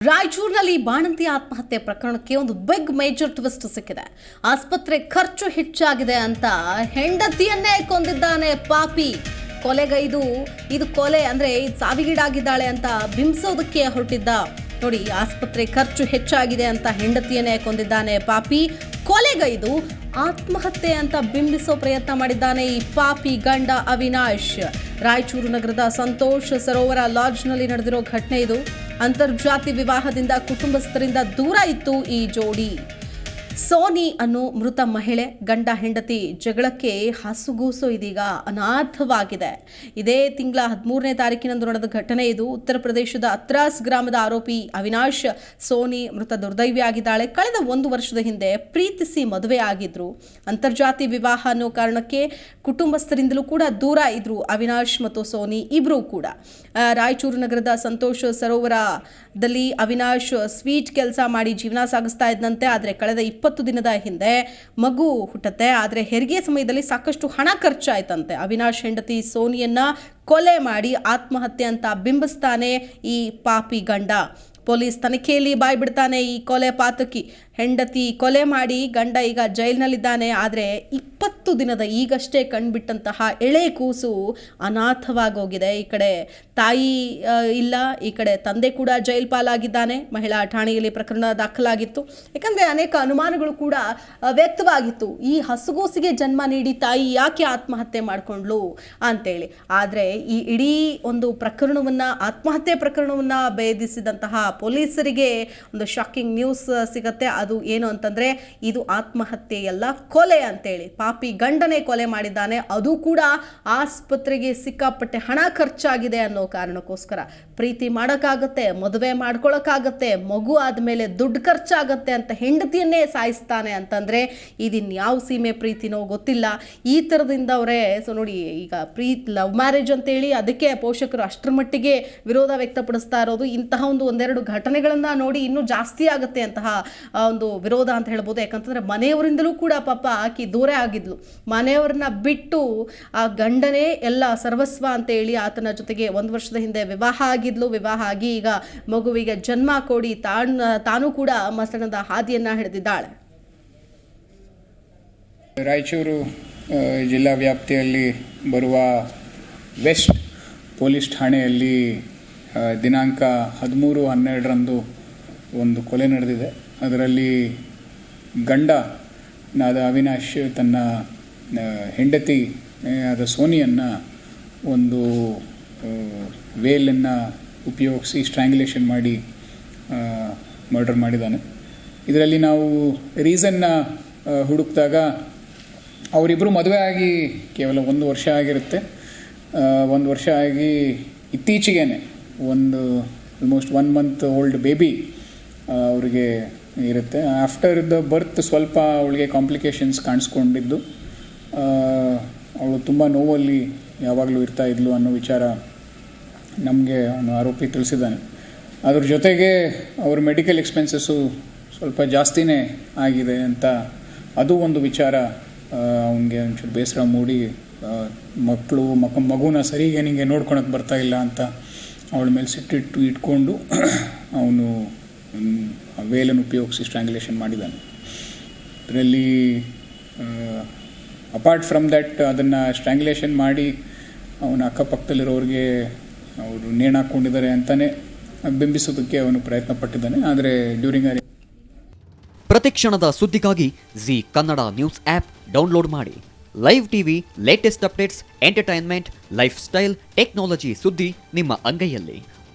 ರಾಯಚೂರಿನಲ್ಲಿ ಬಾಣಂತಿ ಆತ್ಮಹತ್ಯೆ ಪ್ರಕರಣಕ್ಕೆ ಒಂದು ಬಿಗ್ ಮೇಜರ್ ಟ್ವಿಸ್ಟ್ ಸಿಕ್ಕಿದೆ. ಆಸ್ಪತ್ರೆ ಖರ್ಚು ಹೆಚ್ಚಾಗಿದೆ ಅಂತ ಹೆಂಡತಿಯನ್ನೇ ಕೊಂದಿದ್ದಾನೆ ಪಾಪಿ. ಕೊಲೆಗೈದು ಇದು ಕೊಲೆ ಅಂದ್ರೆ ಸಾವಿಗೀಡಾಗಿದ್ದಾಳೆ ಅಂತ ಬಿಂಬಿಸೋದಕ್ಕೆ ಹೊರಟಿದ್ದ. ನೋಡಿ, ಆಸ್ಪತ್ರೆ ಖರ್ಚು ಹೆಚ್ಚಾಗಿದೆ ಅಂತ ಹೆಂಡತಿಯನ್ನೇ ಕೊಂದಿದ್ದಾನೆ ಪಾಪಿ. ಕೊಲೆಗೈದು ಆತ್ಮಹತ್ಯೆ ಅಂತ ಬಿಂಬಿಸೋ ಪ್ರಯತ್ನ ಮಾಡಿದ್ದಾನೆ ಈ ಪಾಪಿ ಗಂಡ ಅವಿನಾಶ್. ರಾಯಚೂರು ನಗರದ ಸಂತೋಷ್ ಸರೋವರ ಲಾಡ್ಜ್ನಲ್ಲಿ ನಡೆದಿರೋ ಘಟನೆ ಇದು. ಅಂತರ್ಜಾತಿ ವಿವಾಹದಿಂದ ಕುಟುಂಬಸ್ಥರಿಂದ ದೂರ ಇತ್ತು ಈ ಜೋಡಿ. ಸೋನಿ ಅನ್ನೋ ಮೃತ ಮಹಿಳೆ ಗಂಡ ಹೆಂಡತಿ ಜಗಳಕ್ಕೆ ಹಸುಗೂಸು ಇದೀಗ ಅನಾಥವಾಗಿದೆ. ಇದೇ ತಿಂಗಳ 13ನೇ ತಾರೀಕಿನಂದು ನಡೆದ ಘಟನೆ ಇದು. ಉತ್ತರ ಪ್ರದೇಶದ ಅತ್ರಾಸ್ ಗ್ರಾಮದ ಆರೋಪಿ ಅವಿನಾಶ್ ಸೋನಿ ಮೃತ ದುರ್ದೈವಿ ಆಗಿದ್ದಾಳೆ. ಕಳೆದ 1 ವರ್ಷದ ಹಿಂದೆ ಪ್ರೀತಿಸಿ ಮದುವೆ ಆಗಿದ್ರು. ಅಂತರ್ಜಾತಿ ವಿವಾಹ ಅನ್ನೋ ಕಾರಣಕ್ಕೆ ಕುಟುಂಬಸ್ಥರಿಂದಲೂ ಕೂಡ ದೂರ ಇದ್ರು ಅವಿನಾಶ್ ಮತ್ತು ಸೋನಿ ಇಬ್ರು ಕೂಡ. ರಾಯಚೂರು ನಗರದ ಸಂತೋಷ್ ಸರೋವರದಲ್ಲಿ ಅವಿನಾಶ್ ಸ್ವೀಟ್ ಕೆಲಸ ಮಾಡಿ ಜೀವನ ಸಾಗಿಸ್ತಾ ಇದ್ದಂತೆ. ಆದರೆ ಕಳೆದ 20 ದಿನದ ಹಿಂದೆ ಮಗು ಹುಟ್ಟುತ್ತೆ. ಆದರೆ ಹೆರಿಗೆ ಸಮಯದಲ್ಲಿ ಸಾಕಷ್ಟು ಹಣ ಖರ್ಚಾಯ್ತಂತೆ. ಅವಿನಾಶ್ ಹೆಂಡತಿ ಸೋನಿಯನ್ನ ಕೊಲೆ ಮಾಡಿ ಆತ್ಮಹತ್ಯೆ ಅಂತ ಬಿಂಬಿಸ್ತಾನೆ ಈ ಪಾಪಿ ಗಂಡ. ಪೊಲೀಸ್ ತನಿಖೆಯಲ್ಲಿ ಬಾಯ್ ಬಿಡ್ತಾನೆ ಈ ಕೊಲೆ ಪಾತಕಿ. ಹೆಂಡತಿ ಕೊಲೆ ಮಾಡಿ ಗಂಡ ಈಗ ಜೈಲಿನಲ್ಲಿದ್ದಾನೆ. ಆದರೆ 20 ದಿನದ ಈಗಷ್ಟೇ ಕಣ್ಬಿಟ್ಟಂತಹ ಎಳೆ ಕೂಸು ಅನಾಥವಾಗೋಗಿದೆ. ಈ ಕಡೆ ತಾಯಿ ಇಲ್ಲ, ಈ ಕಡೆ ತಂದೆ ಕೂಡ ಜೈಲ್ ಪಾಲಾಗಿದ್ದಾನೆ. ಮಹಿಳಾ ಠಾಣೆಯಲ್ಲಿ ಪ್ರಕರಣ ದಾಖಲಾಗಿತ್ತು. ಯಾಕಂದರೆ ಅನೇಕ ಅನುಮಾನಗಳು ಕೂಡ ವ್ಯಕ್ತವಾಗಿತ್ತು. ಈ ಹಸುಗೂಸಿಗೆ ಜನ್ಮ ನೀಡಿ ತಾಯಿ ಯಾಕೆ ಆತ್ಮಹತ್ಯೆ ಮಾಡಿಕೊಂಡ್ಲು ಅಂತೇಳಿ. ಆದರೆ ಈ ಇಡೀ ಒಂದು ಪ್ರಕರಣವನ್ನು, ಆತ್ಮಹತ್ಯೆ ಪ್ರಕರಣವನ್ನು ಭೇದಿಸಿದಂತಹ ಪೊಲೀಸರಿಗೆ ಒಂದು ಶಾಕಿಂಗ್ ನ್ಯೂಸ್ ಸಿಗುತ್ತೆ. ಅದು ಏನು ಅಂತಂದರೆ, ಇದು ಆತ್ಮಹತ್ಯೆಯಲ್ಲ, ಕೊಲೆ ಅಂತೇಳಿ. ಪಾಪಿ ಗಂಡನೇ ಕೊಲೆ ಮಾಡಿದ್ದಾನೆ. ಅದು ಕೂಡ ಆಸ್ಪತ್ರೆಗೆ ಸಿಕ್ಕಾಪಟ್ಟೆ ಹಣ ಖರ್ಚಾಗಿದೆ ಅನ್ನೋ ಕಾರಣಕ್ಕೋಸ್ಕರ. ಪ್ರೀತಿ ಮಾಡೋಕ್ಕಾಗತ್ತೆ, ಮದುವೆ ಮಾಡ್ಕೊಳಕ್ಕಾಗತ್ತೆ, ಮಗು ಆದಮೇಲೆ ದುಡ್ಡು ಖರ್ಚಾಗತ್ತೆ ಅಂತ ಹೆಂಡತಿಯನ್ನೇ ಸಾಯಿಸ್ತಾನೆ ಅಂತಂದರೆ ಇದಿನ್ಯಾವ ಸೀಮೆ ಪ್ರೀತಿನೋ ಗೊತ್ತಿಲ್ಲ. ಈ ಥರದಿಂದ ಅವರೇ ನೋಡಿ, ಈಗ ಲವ್ ಮ್ಯಾರೇಜ್ ಅಂತೇಳಿ ಅದಕ್ಕೆ ಪೋಷಕರು ಅಷ್ಟರ ಮಟ್ಟಿಗೆ ವಿರೋಧ ವ್ಯಕ್ತಪಡಿಸ್ತಾ ಇರೋದು. ಇಂತಹ ಒಂದೆರಡು ಘಟನೆಗಳನ್ನು ನೋಡಿ ಇನ್ನೂ ಜಾಸ್ತಿ ಆಗುತ್ತೆ ಅಂತಹ ಒಂದು ವಿರೋಧ ಅಂತ ಹೇಳ್ಬೋದು. ಯಾಕಂತಂದರೆ ಮನೆಯವರಿಂದಲೂ ಕೂಡ ಪಾಪ ಆಕಿ ದೂರ ಆಗಿದ್ಲು. ಮನೆಯವ್ರನ್ನ ಬಿಟ್ಟು ಆ ಗಂಡನೇ ಎಲ್ಲ ಸರ್ವಸ್ವ ಅಂತೇಳಿ ಆತನ ಜೊತೆಗೆ 1 ವರ್ಷದ ಹಿಂದೆ ವಿವಾಹ ಆಗಿದ್ಲು. ವಿವಾಹ ಆಗಿ ಈಗ ಮಗುವಿಗೆ ಜನ್ಮ ಕೊಡಿ ತಾನು ಕೂಡ ಮಸಣದ ಹಾದಿಯನ್ನು ಹಿಡಿದಿದ್ದಾಳೆ. ರಾಯಚೂರು ಜಿಲ್ಲಾ ವ್ಯಾಪ್ತಿಯಲ್ಲಿ ಬರುವ ವೆಸ್ಟ್ ಪೊಲೀಸ್ ಠಾಣೆಯಲ್ಲಿ ದಿನಾಂಕ 13/12ರಂದು ಒಂದು ಕೊಲೆ ನಡೆದಿದೆ. ಅದರಲ್ಲಿ ಗಂಡನಾದ ಅವಿನಾಶ್ ತನ್ನ ಹೆಂಡತಿ ಆದ ಸೋನಿಯನ್ನು ಒಂದು ವೇಲನ್ನು ಉಪಯೋಗಿಸಿ ಸ್ಟ್ರ್ಯಾಂಗ್ಯುಲೇಷನ್ ಮಾಡಿ ಮರ್ಡರ್ ಮಾಡಿದ್ದಾನೆ. ಇದರಲ್ಲಿ ನಾವು ರೀಸನ್ನ ಹುಡುಕಿದಾಗ ಅವರಿಬ್ಬರು ಮದುವೆ ಆಗಿ ಕೇವಲ 1 ವರ್ಷ ಆಗಿರುತ್ತೆ. 1 ವರ್ಷ ಆಗಿ ಇತ್ತೀಚೆಗೆ ಆಲ್ಮೋಸ್ಟ್ 1 ಮಂತ್ ಓಲ್ಡ್ ಬೇಬಿ ಅವ್ರಿಗೆ ಇರುತ್ತೆ. ಆಫ್ಟರ್ ದ ಬರ್ತ್ ಸ್ವಲ್ಪ ಅವಳಿಗೆ ಕಾಂಪ್ಲಿಕೇಶನ್ಸ್ ಕಾಣಿಸ್ಕೊಂಡಿದ್ದು, ಅವಳು ತುಂಬ ನೋವಲ್ಲಿ ಯಾವಾಗಲೂ ಇರ್ತಾ ಇದ್ಲು ಅನ್ನೋ ವಿಚಾರ ನಮಗೆ ಅವನು ಆರೋಪಿ ತಿಳಿಸಿದ್ದಾನೆ. ಅದ್ರ ಜೊತೆಗೆ ಅವ್ರ ಮೆಡಿಕಲ್ ಎಕ್ಸ್ಪೆನ್ಸಸ್ಸು ಸ್ವಲ್ಪ ಜಾಸ್ತಿನೇ ಆಗಿದೆ ಅಂತ ಅದು ಒಂದು ವಿಚಾರ ಅವನಿಗೆ ಒಂಚೂರು ಬೇಸರ ಮೂಡಿ, ಮಗುನ ಸರಿಗೆ ನಿಮಗೆ ನೋಡ್ಕೊಳಕ್ಕೆ ಬರ್ತಾ ಇಲ್ಲ ಅಂತ ಅವಳ ಮೇಲೆ ಇಟ್ಕೊಂಡು ಅವನು ವೇಲನ್ನು ಉಪಯೋಗಿಸಿ ಸ್ಟ್ರ್ಯಾಂಗ್ಯುಲೇಷನ್ ಮಾಡಿದ್ದಾನೆ. ಇದರಲ್ಲಿ ಅಪಾರ್ಟ್ ಫ್ರಮ್ ದಟ್ ಅದನ್ನು ಸ್ಟ್ರ್ಯಾಂಗ್ಯುಲೇಷನ್ ಮಾಡಿ ಅವನ ಅಕ್ಕಪಕ್ಕದಲ್ಲಿರೋರಿಗೆ ಅವರು ನೇಣು ಹಾಕ್ಕೊಂಡಿದ್ದಾರೆ ಅಂತಲೇ ಬಿಂಬಿಸೋದಕ್ಕೆ ಅವನು ಪ್ರಯತ್ನ ಪಟ್ಟಿದ್ದಾನೆ. ಆದರೆ ಡ್ಯೂರಿಂಗ್ ಪ್ರತಿಕ್ಷಣದ ಸುದ್ದಿಗಾಗಿ Zee Kannada news app download ಮಾಡಿ. Live TV, latest updates, entertainment, lifestyle, technology ಸುದ್ದಿ ನಿಮ್ಮ ಅಂಗೈಯಲ್ಲಿ.